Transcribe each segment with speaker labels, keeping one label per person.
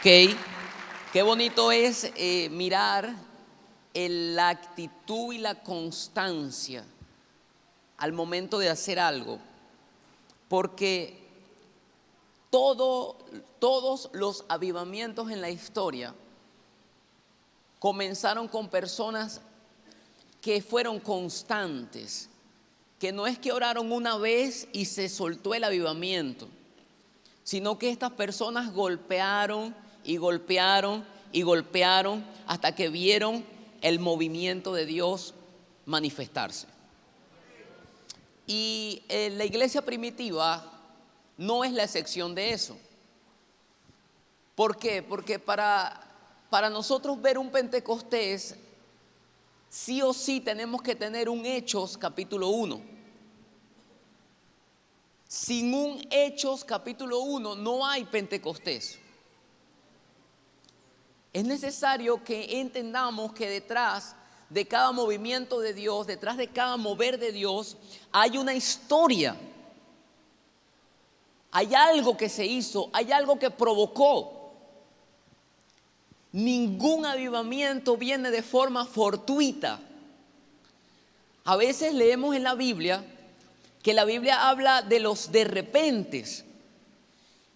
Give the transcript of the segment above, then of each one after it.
Speaker 1: Ok, qué bonito es mirar la actitud y la constancia al momento de hacer algo, porque todos los avivamientos en la historia comenzaron con personas que fueron constantes, que no es que oraron una vez y se soltó el avivamiento, sino que estas personas golpearon y golpearon y golpearon hasta que vieron el movimiento de Dios manifestarse. Y la iglesia primitiva no es la excepción de eso. ¿Por qué? Porque para nosotros ver un Pentecostés, sí o sí tenemos que tener un Hechos capítulo 1. Sin un Hechos capítulo 1 no hay Pentecostés. Es necesario que entendamos que detrás de cada movimiento de Dios, detrás de cada mover de Dios, hay una historia. Hay algo que se hizo, hay algo que provocó. Ningún avivamiento viene de forma fortuita. A veces leemos en la Biblia que la Biblia habla de los de repentes.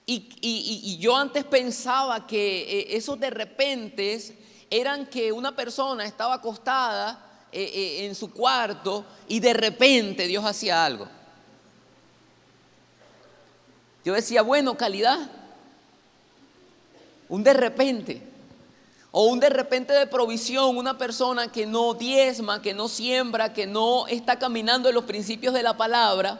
Speaker 1: Y yo antes pensaba que esos de repentes eran que una persona estaba acostada en su cuarto y de repente Dios hacía algo. Yo decía, bueno, calidad, un de repente, o un de repente de provisión, una persona que no diezma, que no siembra, que no está caminando en los principios de la palabra,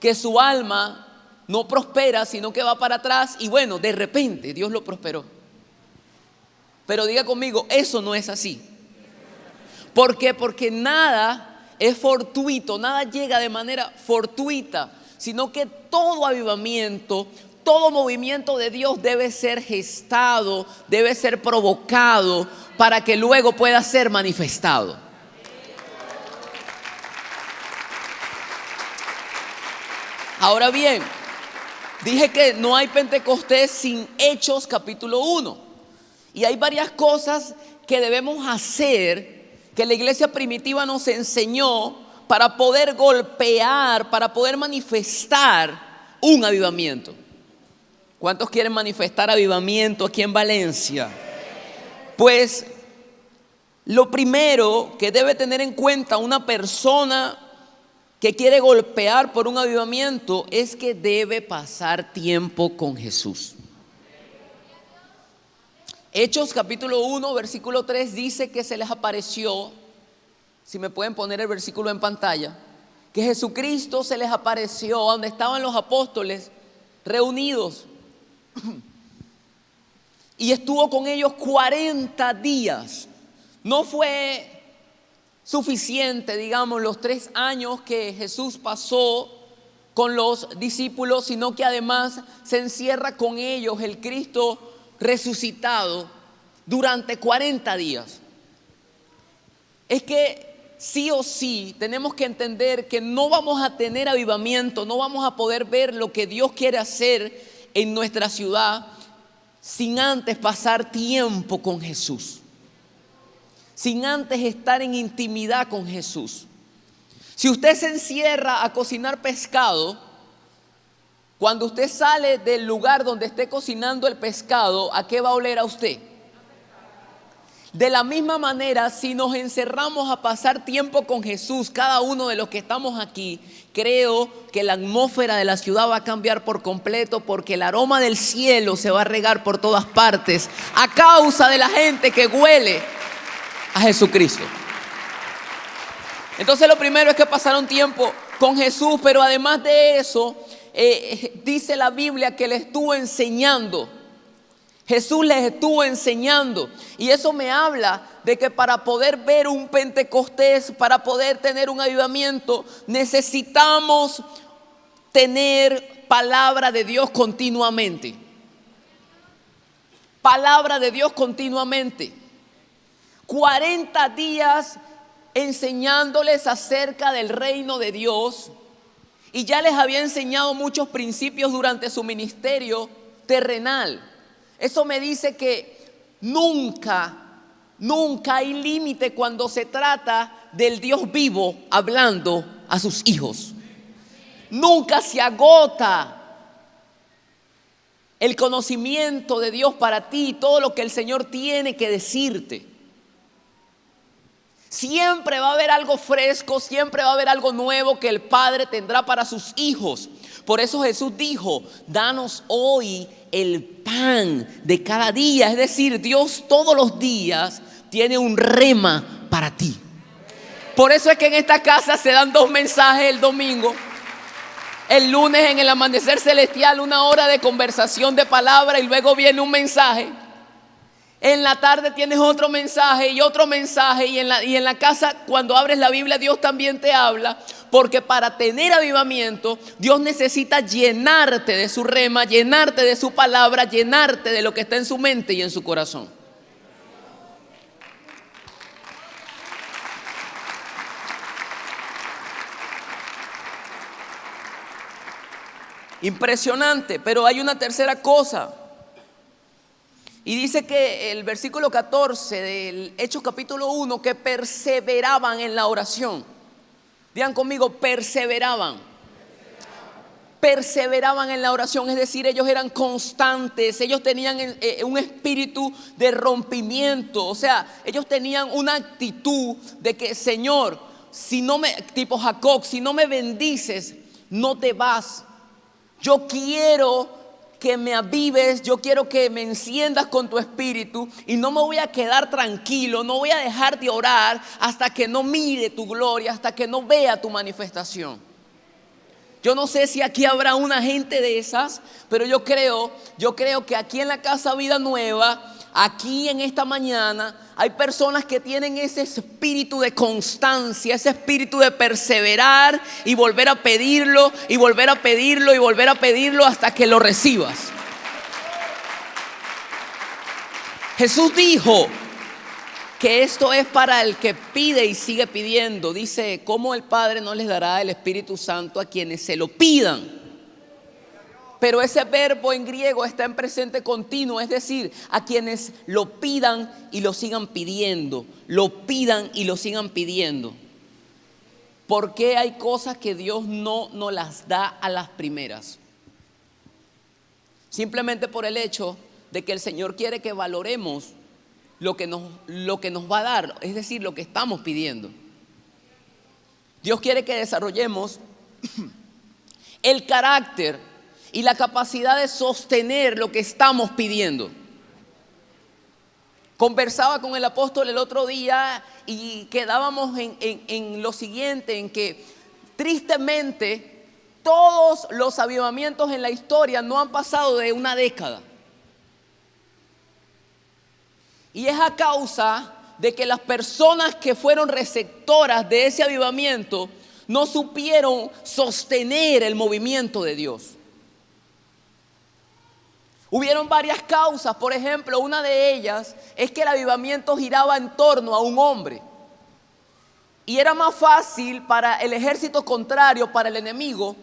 Speaker 1: que su alma no prospera, sino que va para atrás y bueno, de repente Dios lo prosperó. Pero diga conmigo, eso no es así. ¿Por qué? Porque nada es fortuito, nada llega de manera fortuita, sino que todo avivamiento, todo movimiento de Dios debe ser gestado, debe ser provocado para que luego pueda ser manifestado. Ahora bien, dije que no hay Pentecostés sin Hechos capítulo 1. Y hay varias cosas que debemos hacer que la iglesia primitiva nos enseñó para poder golpear, para poder manifestar un avivamiento. ¿Cuántos quieren manifestar avivamiento aquí en Valencia? Pues lo primero que debe tener en cuenta una persona que quiere golpear por un avivamiento es que debe pasar tiempo con Jesús. Hechos capítulo 1 versículo 3 dice que se les apareció, si me pueden poner el versículo en pantalla, que Jesucristo se les apareció donde estaban los apóstoles reunidos y estuvo con ellos 40 días. No fue suficiente, digamos, los 3 años que Jesús pasó con los discípulos, sino que además se encierra con ellos el Cristo resucitado durante 40 días. Es que sí o sí tenemos que entender que no vamos a tener avivamiento, no vamos a poder ver lo que Dios quiere hacer en nuestra ciudad sin antes pasar tiempo con Jesús, sin antes estar en intimidad con Jesús. Si usted se encierra a cocinar pescado, cuando usted sale del lugar donde esté cocinando el pescado, ¿a qué va a oler a usted? De la misma manera, si nos encerramos a pasar tiempo con Jesús, cada uno de los que estamos aquí, creo que la atmósfera de la ciudad va a cambiar por completo, porque el aroma del cielo se va a regar por todas partes a causa de la gente que huele a Jesucristo. Entonces lo primero es que pasaron tiempo con Jesús, pero además de eso, dice la Biblia que les estuvo enseñando. Jesús les estuvo enseñando, y eso me habla de que para poder ver un Pentecostés, para poder tener un avivamiento, necesitamos tener palabra de Dios continuamente. Palabra de Dios continuamente. 40 días enseñándoles acerca del reino de Dios, y ya les había enseñado muchos principios durante su ministerio terrenal. Eso me dice que nunca hay límite cuando se trata del Dios vivo hablando a sus hijos. Nunca se agota el conocimiento de Dios para ti, todo lo que el Señor tiene que decirte. Siempre va a haber algo fresco, siempre va a haber algo nuevo que el Padre tendrá para sus hijos. Por eso Jesús dijo: danos hoy el pan de cada día. Es decir, Dios todos los días tiene un rema para ti. Por eso es que en esta casa se dan 2 mensajes el domingo. El lunes en el amanecer celestial, 1 hora de conversación de palabra, y luego viene un mensaje. En la tarde tienes otro mensaje y otro mensaje, y en la casa, cuando abres la Biblia, Dios también te habla, porque para tener avivamiento Dios necesita llenarte de su rema, llenarte de su palabra, llenarte de lo que está en su mente y en su corazón. Impresionante, pero hay una tercera cosa. Y dice que el versículo 14 del Hechos capítulo 1, que perseveraban en la oración. Digan conmigo: perseveraban. Perseveraban en la oración, es decir, ellos eran constantes, ellos tenían un espíritu de rompimiento. O sea, ellos tenían una actitud de que: Señor, tipo Jacob, si no me bendices, no te vas. Yo quiero que me avives, yo quiero que me enciendas con tu espíritu, y no me voy a quedar tranquilo, no voy a dejar de orar hasta que no mire tu gloria, hasta que no vea tu manifestación. Yo no sé si aquí habrá una gente de esas, pero yo creo que aquí en la Casa Vida Nueva, aquí en esta mañana, hay personas que tienen ese espíritu de constancia, ese espíritu de perseverar y volver a pedirlo y volver a pedirlo y volver a pedirlo hasta que lo recibas. Jesús dijo que esto es para el que pide y sigue pidiendo. Dice: ¿cómo el Padre no les dará el Espíritu Santo a quienes se lo pidan? Pero ese verbo en griego está en presente continuo, es decir, a quienes lo pidan y lo sigan pidiendo, lo pidan y lo sigan pidiendo. Porque hay cosas que Dios no nos las da a las primeras. Simplemente por el hecho de que el Señor quiere que valoremos lo que nos va a dar, es decir, lo que estamos pidiendo. Dios quiere que desarrollemos el carácter y la capacidad de sostener lo que estamos pidiendo. Conversaba con el apóstol el otro día y quedábamos en lo siguiente, en que tristemente todos los avivamientos en la historia no han pasado de una década. Y es a causa de que las personas que fueron receptoras de ese avivamiento no supieron sostener el movimiento de Dios. Hubieron varias causas. Por ejemplo, una de ellas es que el avivamiento giraba en torno a un hombre. Y era más fácil para el ejército contrario, para el enemigo,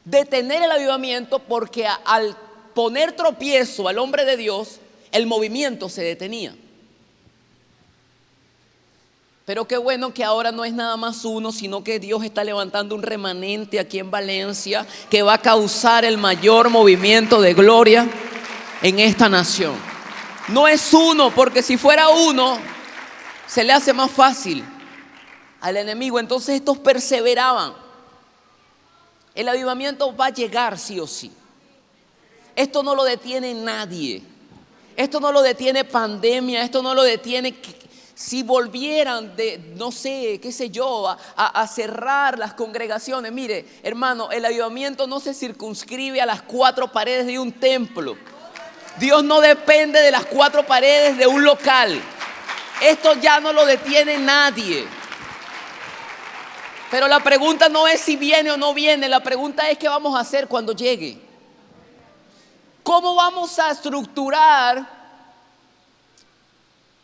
Speaker 1: detener el avivamiento, porque al poner tropiezo al hombre de Dios, el movimiento se detenía. Pero qué bueno que ahora no es nada más uno, sino que Dios está levantando un remanente aquí en Valencia que va a causar el mayor movimiento de gloria en esta nación. No es uno, porque si fuera uno, se le hace más fácil al enemigo. Entonces estos perseveraban. El avivamiento va a llegar sí o sí. Esto no lo detiene nadie. Esto no lo detiene pandemia. Esto no lo detiene. Si volvieran de, no sé, qué sé yo, a cerrar las congregaciones. Mire, hermano, el avivamiento no se circunscribe a las 4 paredes de un templo. Dios no depende de las 4 paredes de un local. Esto ya no lo detiene nadie. Pero la pregunta no es si viene o no viene. La pregunta es qué vamos a hacer cuando llegue. ¿Cómo vamos a estructurar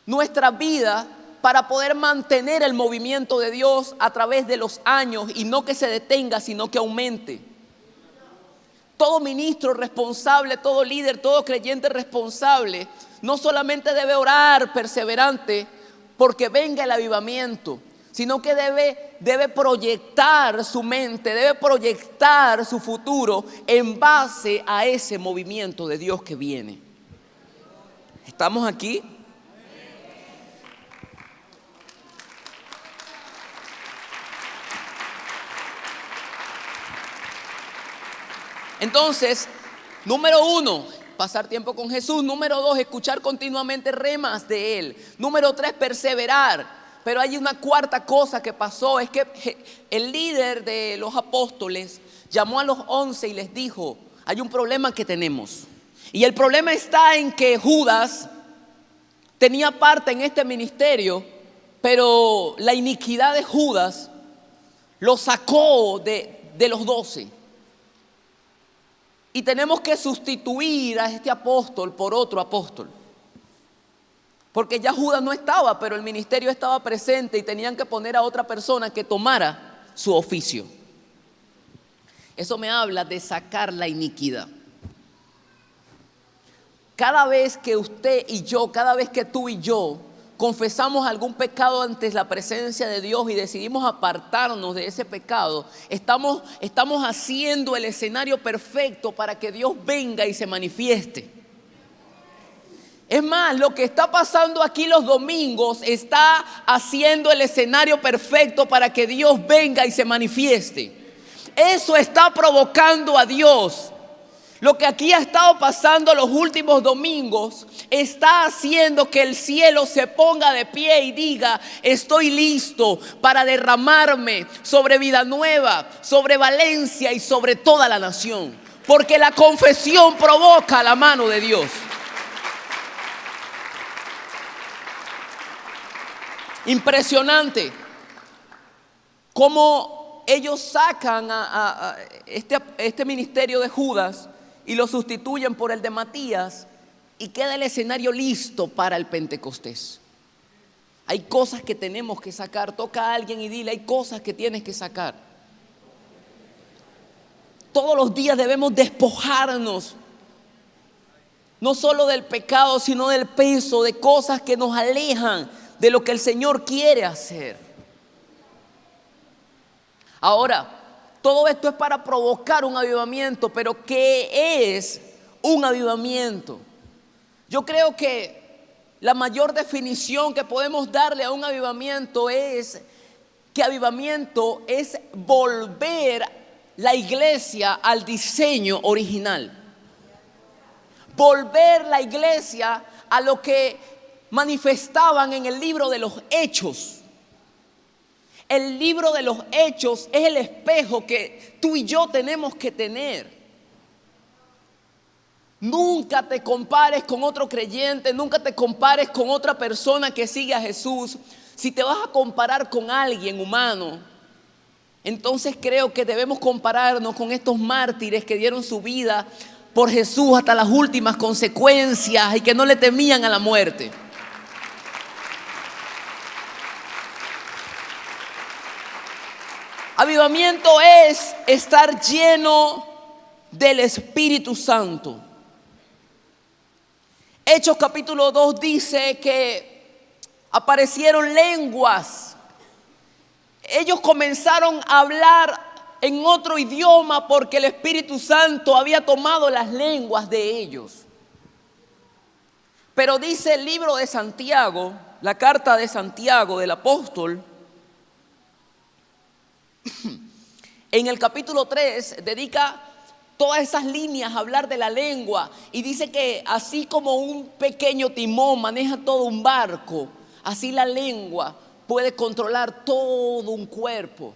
Speaker 1: nuestra vida para poder mantener el movimiento de Dios a través de los años, y no que se detenga, sino que aumente? todo ministro responsable, todo líder, todo creyente responsable, no solamente debe orar perseverante porque venga el avivamiento, sino que debe proyectar su mente, debe proyectar su futuro en base a ese movimiento de Dios que viene. ¿Estamos aquí? Entonces, número 1, pasar tiempo con Jesús. Número 2, escuchar continuamente remas de Él. Número 3, perseverar. Pero hay una cuarta cosa que pasó, es que el líder de los apóstoles llamó a los 11 y les dijo: hay un problema que tenemos. Y el problema está en que Judas tenía parte en este ministerio, pero la iniquidad de Judas lo sacó de los 12. Y tenemos que sustituir a este apóstol por otro apóstol. Porque ya Judas no estaba, pero el ministerio estaba presente y tenían que poner a otra persona que tomara su oficio. Eso me habla de sacar la iniquidad. Cada vez que usted y yo, cada vez que tú y yo confesamos algún pecado ante la presencia de Dios y decidimos apartarnos de ese pecado, estamos haciendo el escenario perfecto para que Dios venga y se manifieste. Es más, lo que está pasando aquí los domingos está haciendo el escenario perfecto para que Dios venga y se manifieste. Eso está provocando a Dios. Lo que aquí ha estado pasando los últimos domingos está haciendo que el cielo se ponga de pie y diga: estoy listo para derramarme sobre Vida Nueva, sobre Valencia y sobre toda la nación. Porque la confesión provoca la mano de Dios. Impresionante cómo ellos sacan a este ministerio de Judas y lo sustituyen por el de Matías, y queda el escenario listo para el Pentecostés. Hay cosas que tenemos que sacar. Toca a alguien y dile: hay cosas que tienes que sacar. Todos los días debemos despojarnos, no solo del pecado, sino del peso, de cosas que nos alejan de lo que el Señor quiere hacer. Ahora, todo esto es para provocar un avivamiento, pero ¿qué es un avivamiento? Yo creo que la mayor definición que podemos darle a un avivamiento es que avivamiento es volver la iglesia al diseño original. Volver la iglesia a lo que manifestaban en el libro de los Hechos. El libro de los Hechos es el espejo que tú y yo tenemos que tener. Nunca te compares con otro creyente, nunca te compares con otra persona que sigue a Jesús. Si te vas a comparar con alguien humano, entonces creo que debemos compararnos con estos mártires que dieron su vida por Jesús hasta las últimas consecuencias y que no le temían a la muerte. Avivamiento es estar lleno del Espíritu Santo. Hechos capítulo 2 dice que aparecieron lenguas. Ellos comenzaron a hablar en otro idioma porque el Espíritu Santo había tomado las lenguas de ellos. Pero dice el libro de Santiago, la carta de Santiago del apóstol, en el capítulo 3 dedica todas esas líneas a hablar de la lengua y dice que así como un pequeño timón maneja todo un barco, así la lengua puede controlar todo un cuerpo.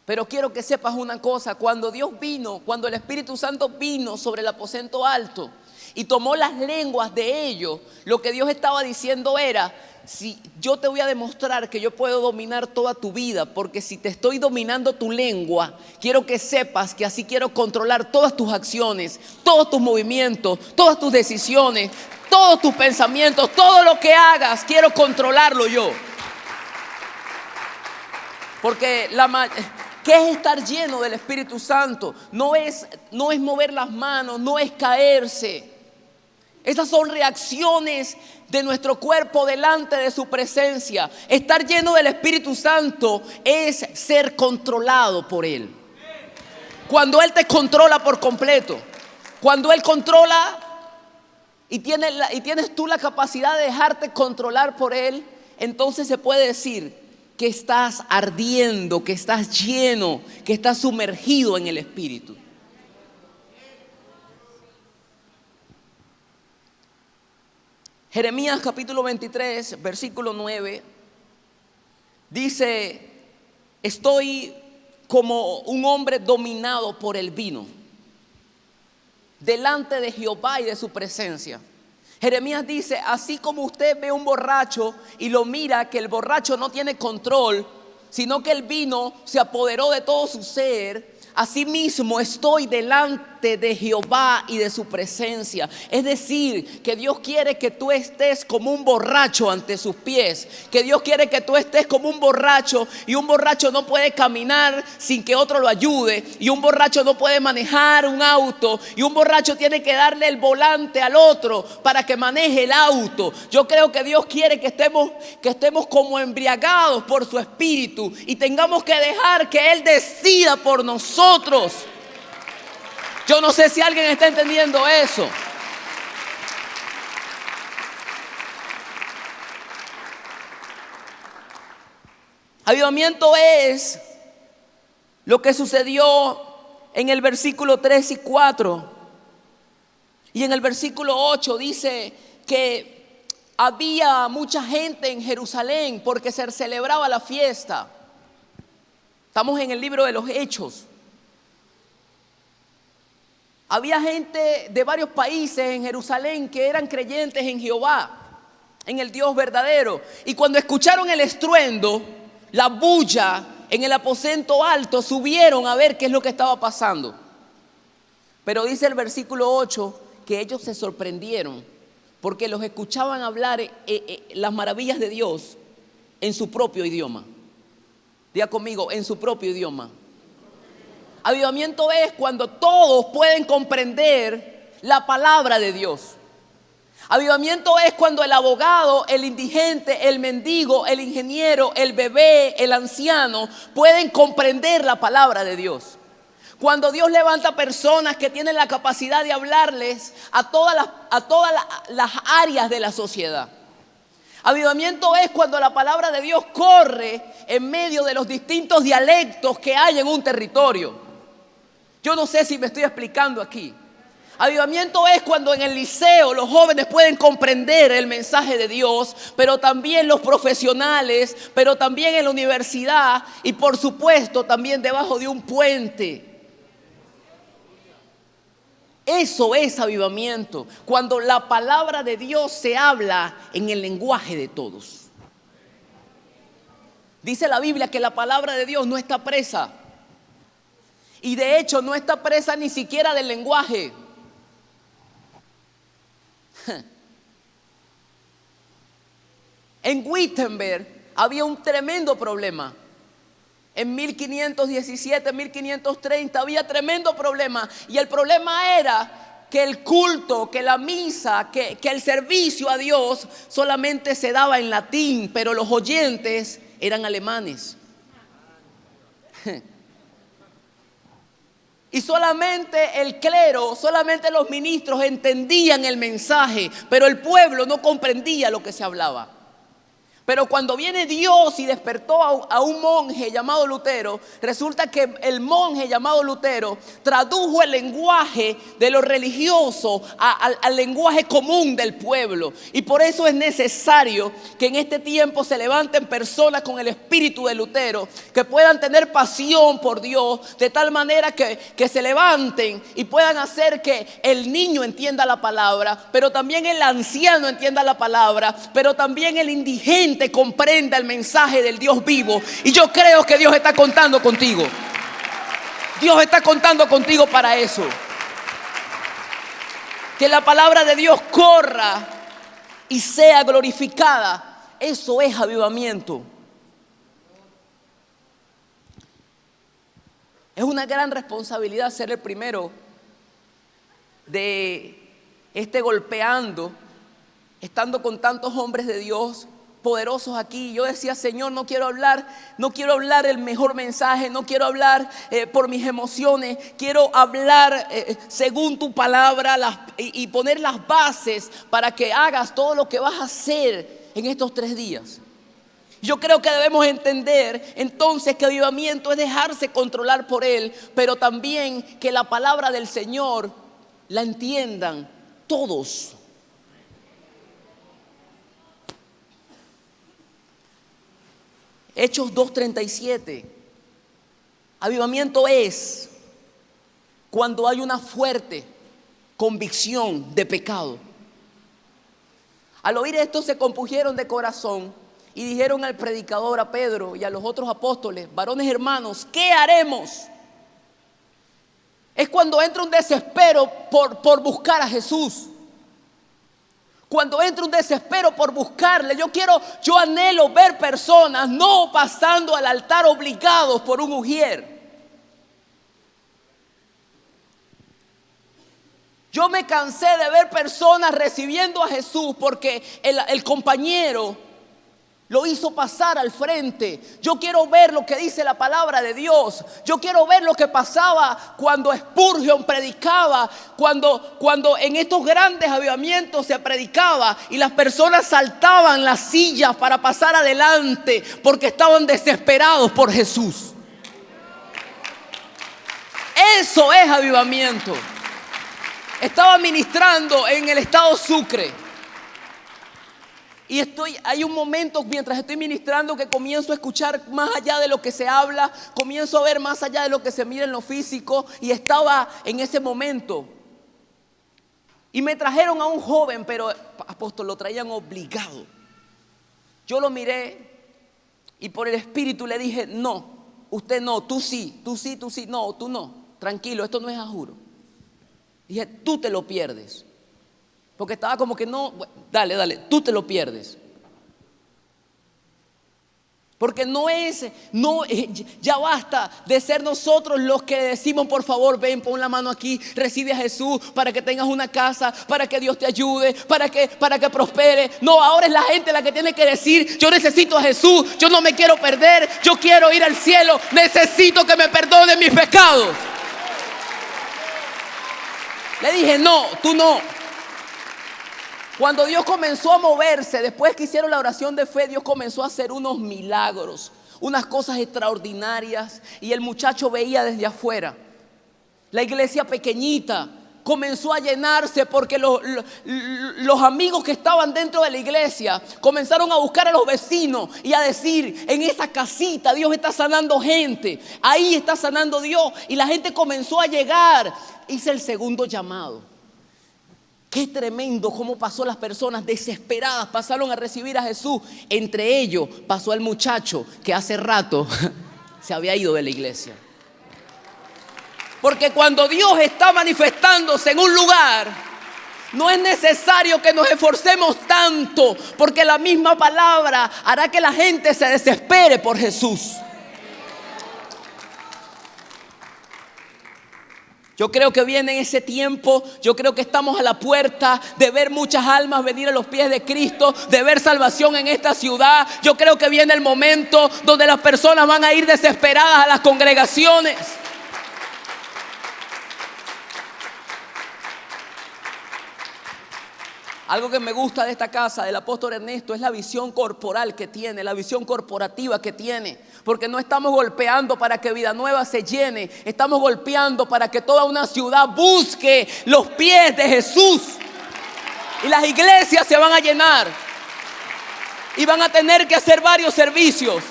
Speaker 1: Pero quiero que sepas una cosa: cuando Dios vino, cuando el Espíritu Santo vino sobre el aposento alto y tomó las lenguas de ellos, lo que Dios estaba diciendo era: si yo te voy a demostrar que yo puedo dominar toda tu vida, porque si te estoy dominando tu lengua, quiero que sepas que así quiero controlar todas tus acciones, todos tus movimientos, todas tus decisiones, todos tus pensamientos, todo lo que hagas, quiero controlarlo yo. Porque ¿Qué es estar lleno del Espíritu Santo? No es mover las manos, no es caerse. Esas son reacciones de nuestro cuerpo delante de su presencia. Estar lleno del Espíritu Santo es ser controlado por Él. Cuando Él te controla por completo, cuando Él controla y tienes tú la capacidad de dejarte controlar por Él, entonces se puede decir que estás ardiendo, que estás lleno, que estás sumergido en el Espíritu. Jeremías capítulo 23, versículo 9, dice: estoy como un hombre dominado por el vino, delante de Jehová y de su presencia. Jeremías dice: así como usted ve a un borracho y lo mira que el borracho no tiene control, sino que el vino se apoderó de todo su ser, asimismo estoy delante de Jehová y de su presencia. Es decir, que Dios quiere que tú estés como un borracho ante sus pies. Que Dios quiere que tú estés como un borracho. Y un borracho no puede caminar sin que otro lo ayude. Y un borracho no puede manejar un auto. Y un borracho tiene que darle el volante al otro para que maneje el auto. Yo creo que Dios quiere que estemos como embriagados por su espíritu. Y tengamos que dejar que Él decida por nosotros. Yo no sé si alguien está entendiendo eso. Avivamiento es lo que sucedió en el versículo 3 y 4. Y en el versículo 8 dice que había mucha gente en Jerusalén porque se celebraba la fiesta. Estamos en el libro de los Hechos. Había gente de varios países en Jerusalén que eran creyentes en Jehová, en el Dios verdadero. Y cuando escucharon el estruendo, la bulla en el aposento alto, subieron a ver qué es lo que estaba pasando. Pero dice el versículo 8 que ellos se sorprendieron porque los escuchaban hablar las maravillas de Dios en su propio idioma. Diga conmigo, en su propio idioma. Avivamiento es cuando todos pueden comprender la palabra de Dios. Avivamiento es cuando el abogado, el indigente, el mendigo, el ingeniero, el bebé, el anciano pueden comprender la palabra de Dios. Cuando Dios levanta personas que tienen la capacidad de hablarles a todas las áreas de la sociedad. Avivamiento es cuando la palabra de Dios corre en medio de los distintos dialectos que hay en un territorio. Yo no sé si me estoy explicando aquí. Avivamiento es cuando en el liceo los jóvenes pueden comprender el mensaje de Dios, pero también los profesionales, pero también en la universidad y por supuesto también debajo de un puente. Eso es avivamiento, cuando la palabra de Dios se habla en el lenguaje de todos. Dice la Biblia que la palabra de Dios no está presa. Y de hecho no está presa ni siquiera del lenguaje. En Wittenberg había un tremendo problema. En 1517, 1530 había tremendo problema. Y el problema era que el culto, que la misa, que el servicio a Dios solamente se daba en latín, pero los oyentes eran alemanes. Y solamente el clero, solamente los ministros entendían el mensaje, pero el pueblo no comprendía lo que se hablaba. Pero cuando viene Dios y despertó a un monje llamado Lutero, resulta que el monje llamado Lutero tradujo el lenguaje de lo religioso al lenguaje común del pueblo. Y por eso es necesario que en este tiempo se levanten personas con el espíritu de Lutero, que puedan tener pasión por Dios, de tal manera que se levanten y puedan hacer que el niño entienda la palabra, pero también el anciano entienda la palabra, pero también el indigente comprenda el mensaje del Dios vivo. Y yo creo que Dios está contando contigo. Dios está contando contigo para eso. Que la palabra de Dios corra y sea glorificada. Eso es avivamiento. Es una gran responsabilidad ser el primero de golpeando, estando con tantos hombres de Dios poderosos aquí. Yo decía, Señor, no quiero hablar el mejor mensaje, no quiero hablar por mis emociones, quiero hablar según tu palabra y poner las bases para que hagas todo lo que vas a hacer en estos 3 días. Yo creo que debemos entender entonces que avivamiento es dejarse controlar por Él, pero también que la palabra del Señor la entiendan todos. Hechos 2:37. Avivamiento es cuando hay una fuerte convicción de pecado. Al oír esto se compusieron de corazón y dijeron al predicador, a Pedro y a los otros apóstoles: varones hermanos, ¿qué haremos? Es cuando entra un desespero por buscar a Jesús. Cuando entra un desespero por buscarle. Yo anhelo ver personas no pasando al altar obligados por un ujier. Yo me cansé de ver personas recibiendo a Jesús porque el compañero lo hizo pasar al frente. Yo quiero ver lo que dice la palabra de Dios. Yo quiero ver lo que pasaba cuando Spurgeon predicaba, cuando en estos grandes avivamientos se predicaba y las personas saltaban las sillas para pasar adelante porque estaban desesperados por Jesús. Eso es avivamiento. Estaba ministrando en el estado Sucre. Y hay un momento mientras estoy ministrando que comienzo a escuchar más allá de lo que se habla, comienzo a ver más allá de lo que se mira en lo físico, y estaba en ese momento. Y me trajeron a un joven, pero apóstol, lo traían obligado. Yo lo miré y por el Espíritu le dije: no, usted no, tú sí, no, tú no, tranquilo, esto no es a juro. Dije: tú te lo pierdes. Porque estaba como que no, dale, tú te lo pierdes. Porque ya basta de ser nosotros los que decimos: por favor, ven, pon la mano aquí, recibe a Jesús para que tengas una casa, para que Dios te ayude, para que prospere. No, ahora es la gente la que tiene que decir: yo necesito a Jesús, yo no me quiero perder, yo quiero ir al cielo, necesito que me perdone mis pecados. Le dije: no, tú no. Cuando Dios comenzó a moverse, después que hicieron la oración de fe, Dios comenzó a hacer unos milagros, unas cosas extraordinarias, y el muchacho veía desde afuera. La iglesia pequeñita comenzó a llenarse porque los amigos que estaban dentro de la iglesia comenzaron a buscar a los vecinos y a decir: en esa casita Dios está sanando gente, ahí está sanando Dios. Y la gente comenzó a llegar. Hice el segundo llamado. Qué tremendo cómo pasó las personas desesperadas, pasaron a recibir a Jesús. Entre ellos pasó el muchacho que hace rato se había ido de la iglesia. Porque cuando Dios está manifestándose en un lugar, no es necesario que nos esforcemos tanto, porque la misma palabra hará que la gente se desespere por Jesús. Yo creo que viene ese tiempo, yo creo que estamos a la puerta de ver muchas almas venir a los pies de Cristo, de ver salvación en esta ciudad. Yo creo que viene el momento donde las personas van a ir desesperadas a las congregaciones. Algo que me gusta de esta casa del apóstol Ernesto es la visión corporal que tiene, la visión corporativa que tiene. Porque no estamos golpeando para que Vida Nueva se llene, estamos golpeando para que toda una ciudad busque los pies de Jesús. Y las iglesias se van a llenar y van a tener que hacer varios servicios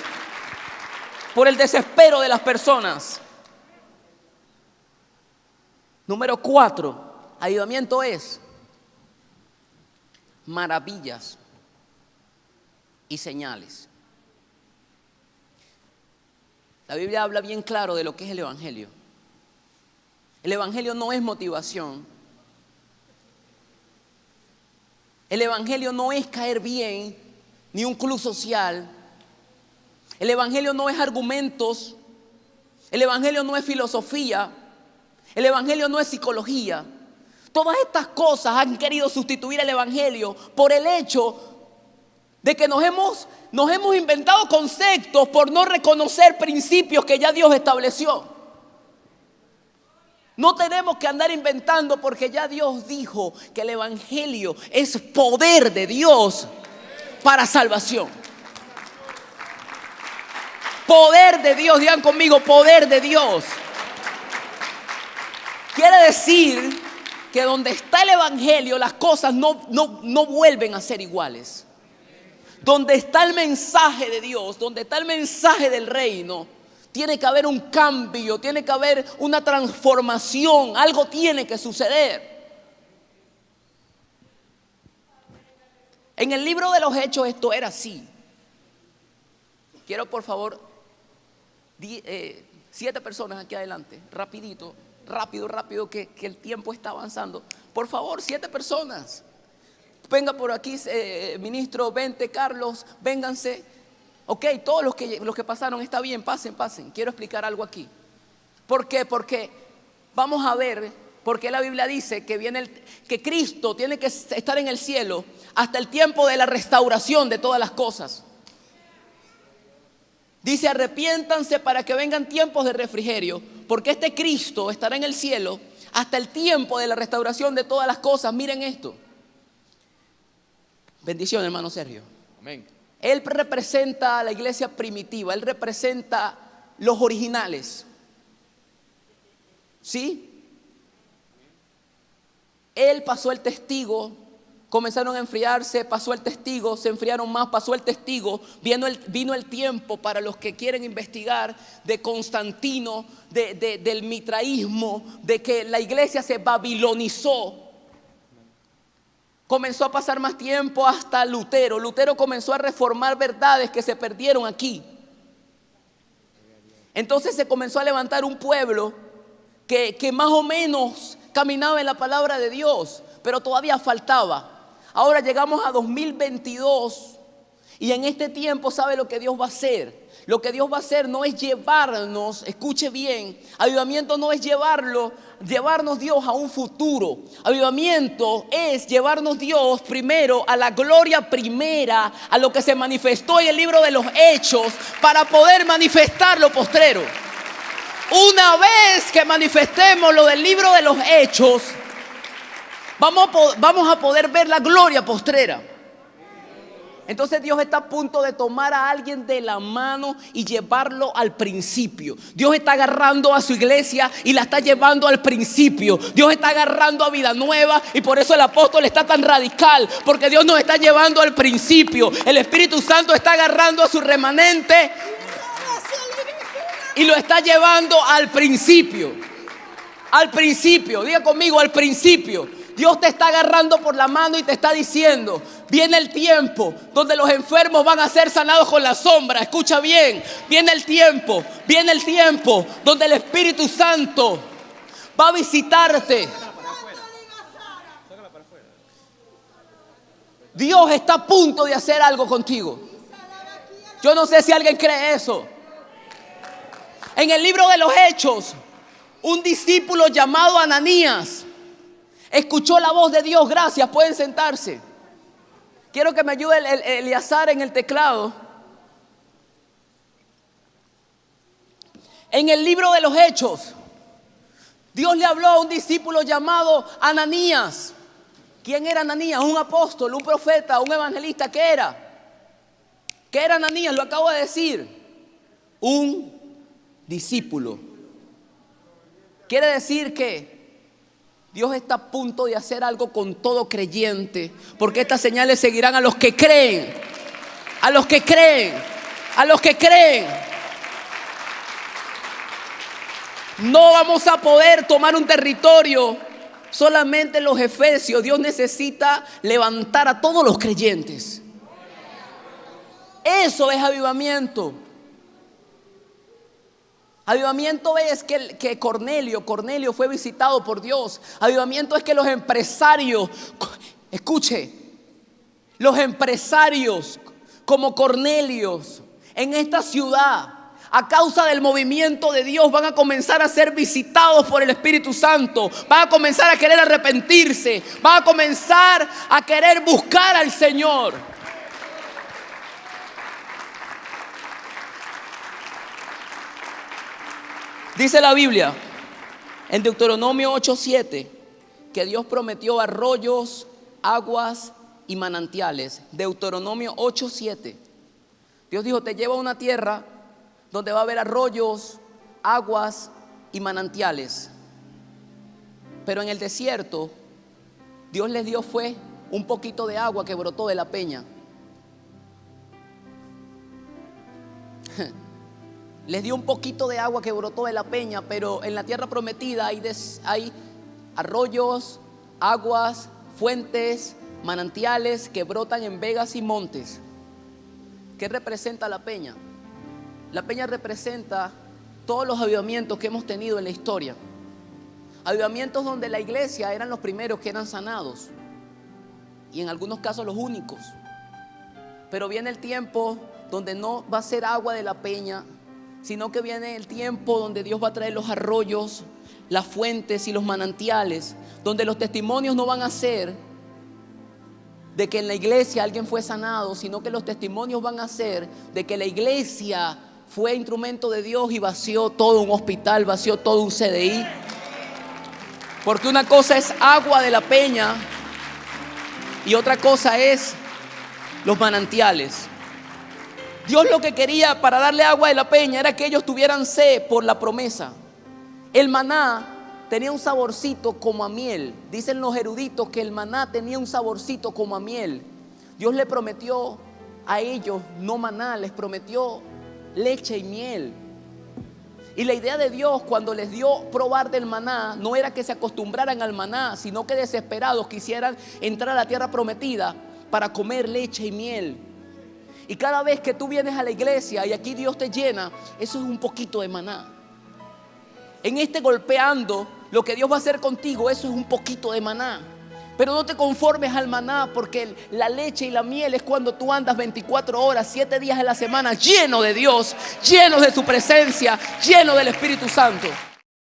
Speaker 1: por el desespero de las personas. Número 4, avivamiento es maravillas y señales. La Biblia habla bien claro de lo que es el evangelio. El evangelio no es motivación. El evangelio no es caer bien ni un club social. El evangelio no es argumentos El evangelio no es filosofía. El evangelio no es psicología. Todas estas cosas han querido sustituir el evangelio por el hecho de que nos hemos inventado conceptos por no reconocer principios que ya Dios estableció. No tenemos que andar inventando, porque ya Dios dijo que el evangelio es poder de Dios para salvación. Poder de Dios, digan conmigo, poder de Dios. Quiere decir que donde está el evangelio, las cosas no vuelven a ser iguales. Donde está el mensaje de Dios, donde está el mensaje del reino, tiene que haber un cambio, tiene que haber una transformación, algo tiene que suceder. En el libro de los Hechos esto era así. Quiero por favor 7 personas aquí adelante, rapidito, rápido que el tiempo está avanzando. Por favor, 7 personas. Venga por aquí, ministro, vente, Carlos, vénganse. Ok, todos los que pasaron, está bien, pasen. Quiero explicar algo aquí. ¿Por qué? Porque vamos a ver, porque la Biblia dice que Cristo tiene que estar en el cielo hasta el tiempo de la restauración de todas las cosas. Dice: arrepiéntanse para que vengan tiempos de refrigerio, porque este Cristo estará en el cielo hasta el tiempo de la restauración de todas las cosas. Miren esto. Bendición, hermano Sergio.
Speaker 2: Amén.
Speaker 1: Él representa a la iglesia primitiva, él representa los originales. ¿Sí? Él pasó el testigo, comenzaron a enfriarse, pasó el testigo, se enfriaron más, pasó el testigo, vino el tiempo para los que quieren investigar de Constantino, del mitraísmo, de que la iglesia se babilonizó. Comenzó a pasar más tiempo hasta Lutero. Lutero comenzó a reformar verdades que se perdieron aquí. Entonces se comenzó a levantar un pueblo que más o menos caminaba en la palabra de Dios, pero todavía faltaba. Ahora llegamos a 2022 y en este tiempo, ¿sabe lo que Dios va a hacer? Lo que Dios va a hacer no es llevarnos, escuche bien, avivamiento no es llevarnos Dios a un futuro. Avivamiento es llevarnos Dios primero a la gloria primera, a lo que se manifestó en el libro de los Hechos, para poder manifestar lo postrero. Una vez que manifestemos lo del libro de los Hechos, vamos a poder ver la gloria postrera. Entonces Dios está a punto de tomar a alguien de la mano y llevarlo al principio. Dios está agarrando a su iglesia y la está llevando al principio. Dios está agarrando a Vida Nueva, y por eso el apóstol está tan radical, porque Dios nos está llevando al principio. El Espíritu Santo está agarrando a su remanente y lo está llevando al principio. Al principio, diga conmigo, al principio. Dios te está agarrando por la mano y te está diciendo: viene el tiempo donde los enfermos van a ser sanados con la sombra. Escucha bien, viene el tiempo donde el Espíritu Santo va a visitarte. Dios está a punto de hacer algo contigo. Yo no sé si alguien cree eso. En el libro de los Hechos, un discípulo llamado Ananías escuchó la voz de Dios. Gracias, pueden sentarse. Quiero que me ayude el Eleazar en el teclado. En el libro de los Hechos, Dios le habló a un discípulo llamado Ananías. ¿Quién era Ananías? Un apóstol, un profeta, un evangelista. ¿Qué era? ¿Qué era Ananías? Lo acabo de decir. Un discípulo. Quiere decir que Dios está a punto de hacer algo con todo creyente, porque estas señales seguirán a los que creen. A los que creen. A los que creen. No vamos a poder tomar un territorio solamente los efesios. Dios necesita levantar a todos los creyentes. Eso es avivamiento. Avivamiento es que Cornelio fue visitado por Dios. Avivamiento es que los empresarios, escuche, los empresarios como Cornelio en esta ciudad a causa del movimiento de Dios, van a comenzar a ser visitados por el Espíritu Santo, van a comenzar a querer arrepentirse, van a comenzar a querer buscar al Señor. Dice la Biblia en Deuteronomio 8:7 que Dios prometió arroyos, aguas y manantiales. Deuteronomio 8:7. Dios dijo: te llevo a una tierra donde va a haber arroyos, aguas y manantiales. Pero en el desierto, Dios les dio fue un poquito de agua que brotó de la peña. Les dio un poquito de agua que brotó de la peña, pero en la tierra prometida hay arroyos, aguas, fuentes, manantiales que brotan en vegas y montes. ¿Qué representa la peña? La peña representa todos los avivamientos que hemos tenido en la historia. Avivamientos donde la iglesia eran los primeros que eran sanados y en algunos casos los únicos. Pero viene el tiempo donde no va a ser agua de la peña, sino que viene el tiempo donde Dios va a traer los arroyos, las fuentes y los manantiales, donde los testimonios no van a ser de que en la iglesia alguien fue sanado, sino que los testimonios van a ser de que la iglesia fue instrumento de Dios y vació todo un hospital, vació todo un CDI. Porque una cosa es agua de la peña y otra cosa es los manantiales. Dios lo que quería para darle agua de la peña era que ellos tuvieran sed por la promesa. El maná tenía un saborcito como a miel. Dicen los eruditos que el maná tenía un saborcito como a miel. Dios le prometió a ellos no maná, les prometió leche y miel. Y la idea de Dios cuando les dio probar del maná no era que se acostumbraran al maná, sino que desesperados quisieran entrar a la tierra prometida para comer leche y miel. Y cada vez que tú vienes a la iglesia y aquí Dios te llena, eso es un poquito de maná. En este golpeando, lo que Dios va a hacer contigo, eso es un poquito de maná. Pero no te conformes al maná, porque la leche y la miel es cuando tú andas 24 horas, 7 días de la semana lleno de Dios, lleno de su presencia, lleno del Espíritu Santo.